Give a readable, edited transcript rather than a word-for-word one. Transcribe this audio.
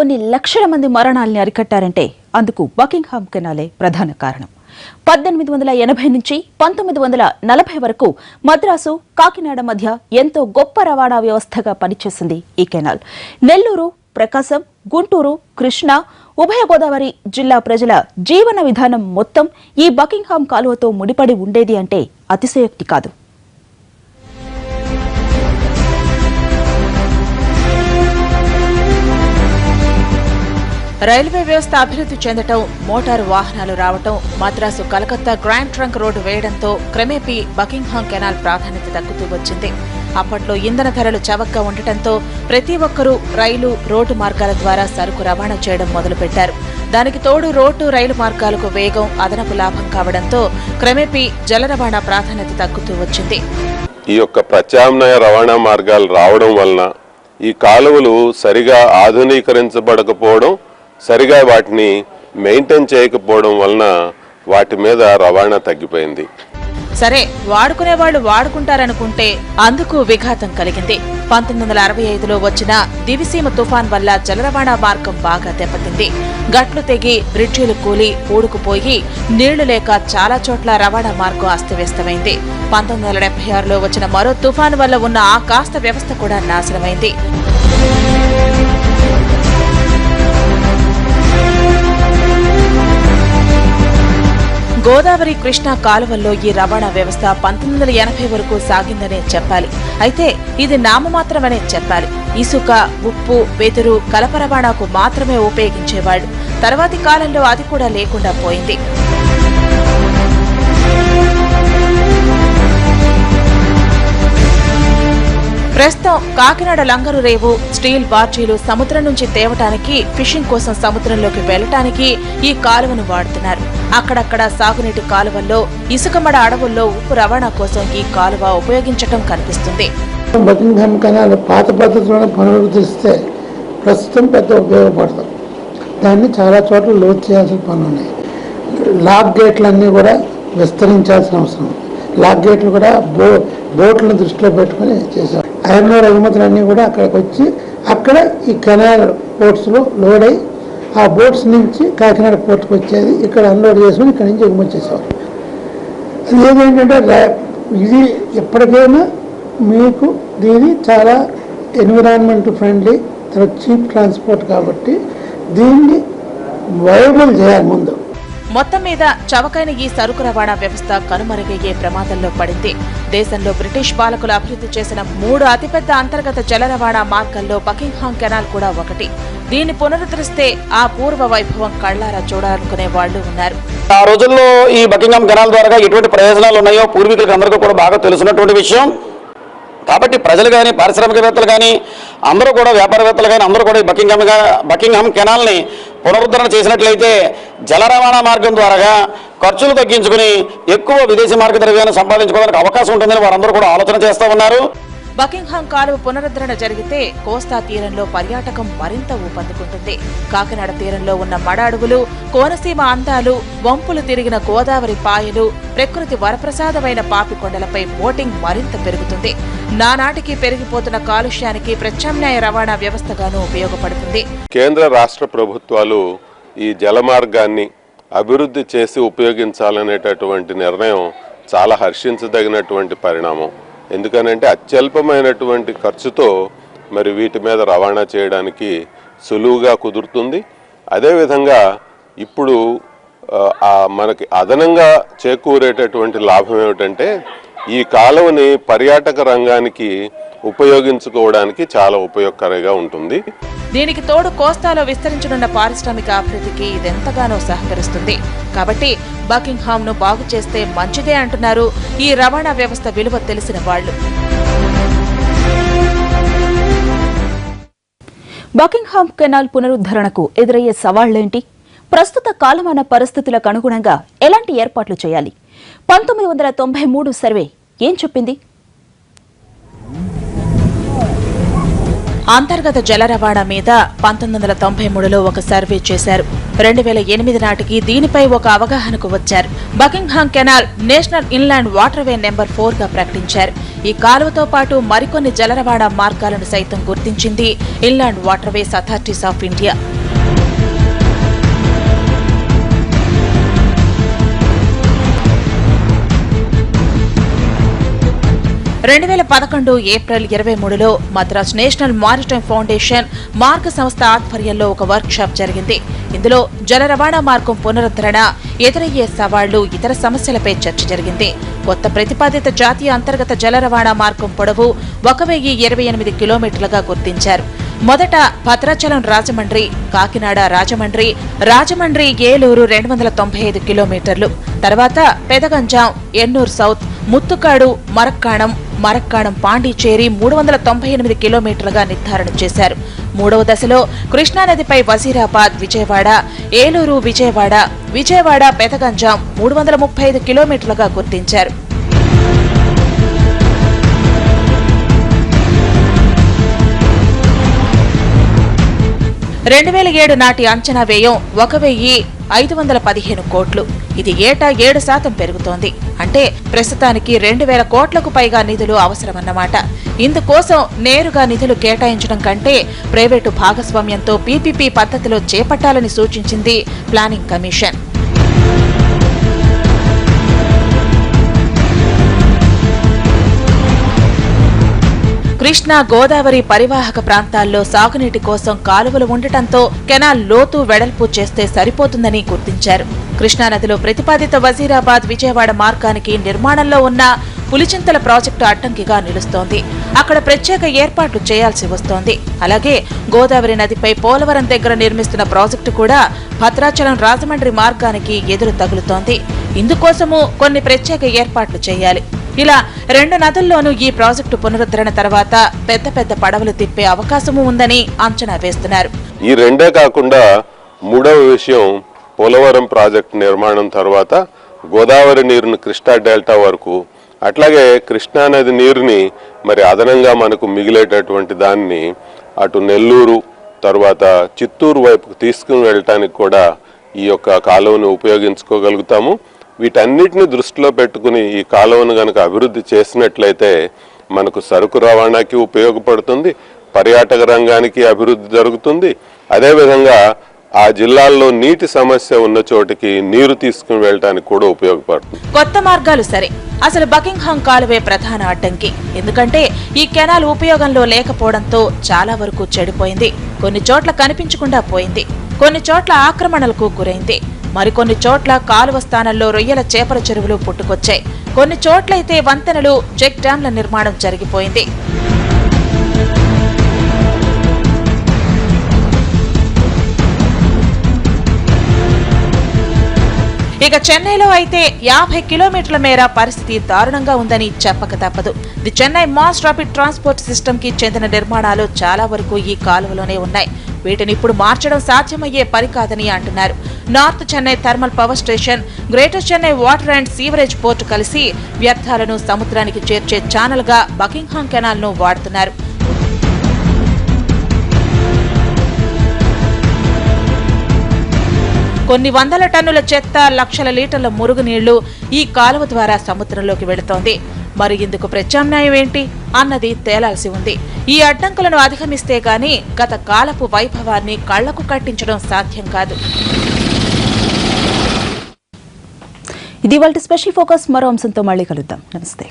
కొన్ని లక్షల మంది మరణాల్ని అరికట్టారంటే అందుకు బకింగ్హామ్ కెనాలే ప్రధాన కారణం. 1880 నుంచి 1940 వరకు మద్రాసు, కాకినాడ మధ్య ఎంతో గొప్ప రవాణా వ్యవస్థగా పనిచేసింది ఈ కెనాల్. నెల్లూరు, ప్రకాశం, గుంటూరు, కృష్ణా, ఉభయ గోదావరి జిల్లా ప్రజల జీవన విధానం మొత్తం ఈ బకింగ్హామ్ కాలువతో ముడిపడి ఉండేది అంటే అతిశయోక్తి కాదు. రైల్వే వ్యవస్థ అభివృద్ధి చెందటం, మోటారు వాహనాలు రావటం, Madras Calcutta grand trunk road వేయడంతో క్రమేపీ బకింగ్హామ్ కెనాల్ ప్రాధాన్యత తగ్గుతూ వచ్చింది. అప్పట్లో ఇంధన ధరలు చవకగా ఉండటంతో ప్రతి ఒక్కరూ రైలు, రోడ్డు మార్గాల ద్వారా సరుకు రవాణా చేయడం మొదలుపెట్టారు. దానికి తోడు రోడ్డు, రైలు మార్గాలకు వేగం, అదనపు లాభం కావడంతో క్రమేపీ జల రవాణా ప్రాధాన్యత తగ్గుతూ వచ్చింది. ఈ యొక్క ప్రత్యామ్నాయ రవాణా మార్గాలు రావడం వలన ఈ కాలువలు సరిగా ఆధునీకరించబడకపోవడం, సరిగా వాటిని మెయింటైన్ చేయకపోవడం వలన వాటి మీద రవాణా తగ్గిపోయింది. సరే, వాడుకునే వాళ్ళు వాడుకుంటారనుకుంటే అందుకు విఘాతం కలిగింది. 1965లో వచ్చిన దివిసీమ తుఫాన్ వల్ల జల రవాణా మార్గం బాగా దెబ్బతింది. గట్లు తెగి, బ్రిడ్జిలు కూలి, పూడుకుపోయి, నీళ్లు లేక చాలా చోట్ల రవాణా మార్గం అస్తవ్యస్తమైంది. 1976లో వచ్చిన మరో తుఫాను వల్ల ఉన్న ఆ కాస్త వ్యవస్థ కూడా నాశనమైంది. గోదావరి, కృష్ణా కాలువల్లో ఈ రవాణా వ్యవస్థ 1980 వరకు సాగిందనే చెప్పాలి. అయితే ఇది నామమాత్రమనే చెప్పాలి. ఇసుక, ఉప్పు, వెదురు, కలప రవాణాకు మాత్రమే ఉపయోగించేవాళ్లు. తర్వాతి కాలంలో అది కూడా లేకుండా పోయింది. ప్రస్తుతం కాకినాడ లంగరు రేవు, స్టీల్ బార్జీలు సముద్రం నుంచి తేవటానికి, ఫిషింగ్ కోసం సముద్రంలోకి వెళ్లటానికి ఈ కాలువను వాడుతున్నారు. అక్కడక్కడ సాగునీటి కాలువల్లో, ఇసుకమడ అడవుల్లో ఉప్పు రవాణా కోసం ఈ కాలువ ఉపయోగించటం కనిపిస్తుంది. బకింగ్హామ్ కెనాల్ పాత పద్ధతిలోనే పునరుద్ధరిస్తే ప్రస్తుతం పెద్ద ఉపయోగపడతాం. దాన్ని చాలా చోట్ల లోతు చేయాల్సిన పనులు ఉన్నాయి. లాక్ గేట్లన్నీ కూడా విస్తరించాల్సిన అవసరం. లాక్ గేట్లు కూడా బోట్లను దృష్టిలో పెట్టుకుని చేశారు. ఐరన్ ఓర్ ఎగుమతులన్నీ కూడా అక్కడికి వచ్చి అక్కడ ఈ కెనాల్ పోర్ట్స్లో లోడ్ అయ్యి ఆ బోట్స్ నుంచి కాకినాడ పోర్ట్కి వచ్చేది. ఇక్కడ అన్లోడ్ చేసుకుని ఇక్కడ నుంచి ఎగుమతి చేసేవారు. అది ఏదేంటంటే ఇది ఎప్పటికైనా మీకు దీని చాలా ఎన్విరాన్మెంట్ ఫ్రెండ్లీ, తర్వాత చీప్ ట్రాన్స్పోర్ట్ కాబట్టి దీన్ని వైబుల్ చేయాలి ముందు. మొత్తం మీద చవకైన ఈ సరుకు రవాణా వ్యవస్థ కనుమరుగయ్యే ప్రమాదంలో పడింది. దేశంలో బ్రిటిష్ పాలకులు అభివృద్ధి చేసిన 3 అతిపెద్ద అంతర్గత జల రవాణా మార్గాల్లో బకింగ్హామ్ కెనాల్ కూడా ఒకటి. దీన్ని పునరుద్ధరిస్తే ఆ పూర్వ వైభవం కళ్లారా చూడాలనుకునే వాళ్లు ఉన్నారు. ఆ రోజుల్లో ఈ బకింగ్హామ్ కెనాల్ ద్వారా ఎటువంటి ప్రయోజనాలు ఉన్నాయో పూర్వీకులకు అందరికీ కూడా బాగా తెలుసున్నటువంటి విషయం. కాబట్టి ప్రజలు కానీ, పారిశ్రామికవేత్తలు కానీ, అందరూ కూడా వ్యాపారవేత్తలు కానీ అందరూ కూడా బకింగ్హామ్ కెనాల్ని పునరుద్ధరణ చేసినట్లయితే జల రవాణా మార్గం ద్వారా ఖర్చులు తగ్గించుకుని ఎక్కువ విదేశీ మార్గ ద్రవ్యాన్ని సంపాదించుకోవడానికి అవకాశం ఉంటుందని వారందరూ కూడా ఆలోచన చేస్తూ ఉన్నారు. బకింగ్హామ్ కాలువ పునరుద్ధరణ జరిగితే కోస్తా తీరంలో పర్యాటకం మరింత ఊపందుకుంటుంది. కాకినాడ తీరంలో ఉన్న మడ అడవులు, కోనసీమ అందాలు, వంపులు తిరిగిన గోదావరి పాయలు, ప్రకృతి వరప్రసాదమైన పాపికొండలపై బోటింగ్ మరింత పెరుగుతుంది. నానాటికి పెరిగిపోతున్న కాలుష్యానికి ప్రత్యామ్నాయ రవాణా వ్యవస్థగాను ఉపయోగపడుతుంది. కేంద్ర, రాష్ట్ర ప్రభుత్వాలు ఈ జల మార్గాన్ని అభివృద్ధి చేసి ఉపయోగించాలనేటటువంటి నిర్ణయం చాలా హర్షించదగినటువంటి పరిణామం. ఎందుకనంటే అత్యల్పమైనటువంటి ఖర్చుతో మరి వీటి మీద రవాణా చేయడానికి సులువుగా కుదురుతుంది. అదేవిధంగా ఇప్పుడు మనకి అదనంగా చేకూరేటటువంటి లాభం ఏమిటంటే ఈ కాలువని పర్యాటక రంగానికి ఉపయోగించుకోవడానికి చాలా ఉపయోగకరంగా ఉంటుంది. దీనికి తోడు కోస్తాలో విస్తరించనున్న పారిశ్రామిక అభివృద్ధికి ఇదెంతగానో సహకరిస్తుంది. కాబట్టి బకింగ్హామ్ ను బాగు చేస్తే మంచిదే అంటున్నారు ఈ రవాణా వ్యవస్థ విలువ తెలిసిన వాళ్లు. బకింగ్హామ్ కెనాల్ పునరుద్ధరణకు ఎదురయ్యే సవాళ్లేంటి? ప్రస్తుత కాలమాన పరిస్థితులకు అనుగుణంగా ఎలాంటి ఏర్పాట్లు చేయాలి? 1993 సర్వే ఏం చెప్పింది? అంతర్గత జల రవాణా మీద 1993లో ఒక సర్వే చేశారు. 2008 నాటికి దీనిపై ఒక అవగాహనకు వచ్చారు. Buckingham canal national inland waterway number 4గా ప్రకటించారు. ఈ కాలువతో పాటు మరికొన్ని జల రవాణా మార్గాలను సైతం గుర్తించింది inland waterways authorities of India. 2011 April 23లో మద్రాస్ నేషనల్ మారిటైమ్ ఫౌండేషన్ మార్గ సంస్థ ఆధ్వర్యంలో ఒక వర్క్ షాప్ జరిగింది. ఇందులో జల రవాణా మార్గం పునరుద్ధరణ, ఎదురయ్యే సవాళ్లు, ఇతర సమస్యలపై చర్చ జరిగింది. కొత్త ప్రతిపాదిత జాతీయ అంతర్గత జల రవాణా మార్గం పొడవు 1028 కిలోమీటర్లుగా గుర్తించారు. మొదట భద్రాచలం రాజమండ్రి, కాకినాడ రాజమండ్రి, రాజమండ్రి ఏలూరు 295 కిలోమీటర్లు, తర్వాత పెదగంజాం, ఎన్నూరు సౌత్, ముత్తుకాడు, మరక్కాణం పాండిచేరి 398 కిలోమీటర్లుగా నిర్ధారణ చేశారు. మూడవ దశలో కృష్ణానదిపై వజీరాబాద్, విజయవాడ, ఏలూరు, విజయవాడ పెదగంజాం 335 కిలోమీటర్లుగా గుర్తించారు. 2007 నాటి అంచనా వ్యయం 1515 కోట్లు. ఇది ఏటా 7% పెరుగుతోంది. అంటే ప్రస్తుతానికి 2000 కోట్లకు పైగా నిధులు అవసరమన్నమాట. ఇందుకోసం నేరుగా నిధులు కేటాయించడం కంటే ప్రైవేటు భాగస్వామ్యంతో పీపీపీ పద్ధతిలో చేపట్టాలని సూచించింది ప్లానింగ్ కమిషన్. కృష్ణా, గోదావరి పరివాహక ప్రాంతాల్లో సాగునీటి కోసం కాలువలు ఉండటంతో కెనాల్ లోతు వెడల్పు చేస్తే సరిపోతుందని గుర్తించారు. కృష్ణానదిలో ప్రతిపాదిత వజీరాబాద్, విజయవాడ మార్గానికి నిర్మాణంలో ఉన్న పులిచింతల ప్రాజెక్టు అడ్డంకిగా నిలుస్తోంది. అక్కడ ప్రత్యేక ఏర్పాట్లు చేయాల్సి వస్తోంది. అలాగే గోదావరి నదిపై పోలవరం దగ్గర నిర్మిస్తున్న ప్రాజెక్టు కూడా భద్రాచలం రాజమండ్రి మార్గానికి ఎదురు తగులుతోంది. ఇందుకోసము కొన్ని ప్రత్యేక ఏర్పాట్లు చేయాలి. ఇలా 2 నదుల్లోనూ ఈ ప్రాజెక్టు పునరుద్ధరణ తర్వాత పెద్ద పడవలు తిప్పే అవకాశము ఉందని అంచనా వేస్తున్నారు. ఈ రెండే కాకుండా మూడవ విషయం, పోలవరం ప్రాజెక్టు నిర్మాణం తర్వాత గోదావరి నీరును కృష్ణా డెల్టా వరకు, అట్లాగే కృష్ణానది నీరుని మరి అదనంగా మనకు మిగిలేటటువంటి దాన్ని అటు నెల్లూరు తర్వాత చిత్తూరు వైపుకు తీసుకుని వెళ్ళటానికి కూడా ఈ యొక్క కాలువను ఉపయోగించుకోగలుగుతాము. వీటన్నిటిని దృష్టిలో పెట్టుకుని ఈ కాలువను గనక అభివృద్ధి చేసినట్లయితే మనకు సరుకు రవాణాకి ఉపయోగపడుతుంది, పర్యాటక రంగానికి అభివృద్ధి జరుగుతుంది. అదేవిధంగా ఆ జిల్లాల్లో నీటి సమస్య ఉన్న చోటికి నీరు తీసుకుని వెళ్ళడానికి కూడా ఉపయోగపడుతుంది. కొత్త మార్గాలు సరే, అసలు బకింగ్హామ్ కాలువే ప్రధాన అడ్డంకి. ఎందుకంటే ఈ కెనాల్ ఉపయోగంలో లేకపోవడంతో చాలా వరకు చెడిపోయింది. కొన్ని చోట్ల కనిపించకుండా పోయింది. కొన్ని చోట్ల ఆక్రమణలకు గురైంది. మరికొన్ని చోట్ల కాలువ స్థానంలో రొయ్యల చేపల చెరువులు పుట్టుకొచ్చాయి. కొన్ని చోట్లయితే వంతెనలు, చెక్ డ్యాంల నిర్మాణం జరిగిపోయింది. ఇక చెన్నైలో అయితే 50 కిలోమీటర్ల మేర పరిస్థితి దారుణంగా ఉందని చెప్పక తప్పదు. The Chennai mass rapid transport system కి చెందిన నిర్మాణాలు చాలా వరకు ఈ కాలువలోనే ఉన్నాయి. వీటిని ఇప్పుడు మార్చడం సాధ్యమయ్యే పని కాదని అంటున్నారు. North Chennai thermal power station, greater Chennai water and sewerage port కలిసి వ్యర్థాలను సముద్రానికి చేర్చే ఛానల్ గా బకింగ్హామ్ కెనాల్ ను వాడుతున్నారు. కొన్ని వందల టన్నుల చెత్త, లక్షల లీటర్ల మురుగునీళ్లు ఈ కాలువ ద్వారా సముద్రంలోకి వెళుతోంది. మరి ఇందుకు ప్రత్యామ్నాయం ఏంటి అన్నది తేలాల్సి ఉంది. ఈ అడ్డంకులను అధిగమిస్తే గాని గత కాలపు వైభవాన్ని కళ్లకు కట్టించడం సాధ్యం కాదు. ఇది ఇవాల్టి స్పెషల్ ఫోకస్. మరో అంశంతో మళ్ళీ కలుద్దాం. నమస్తే.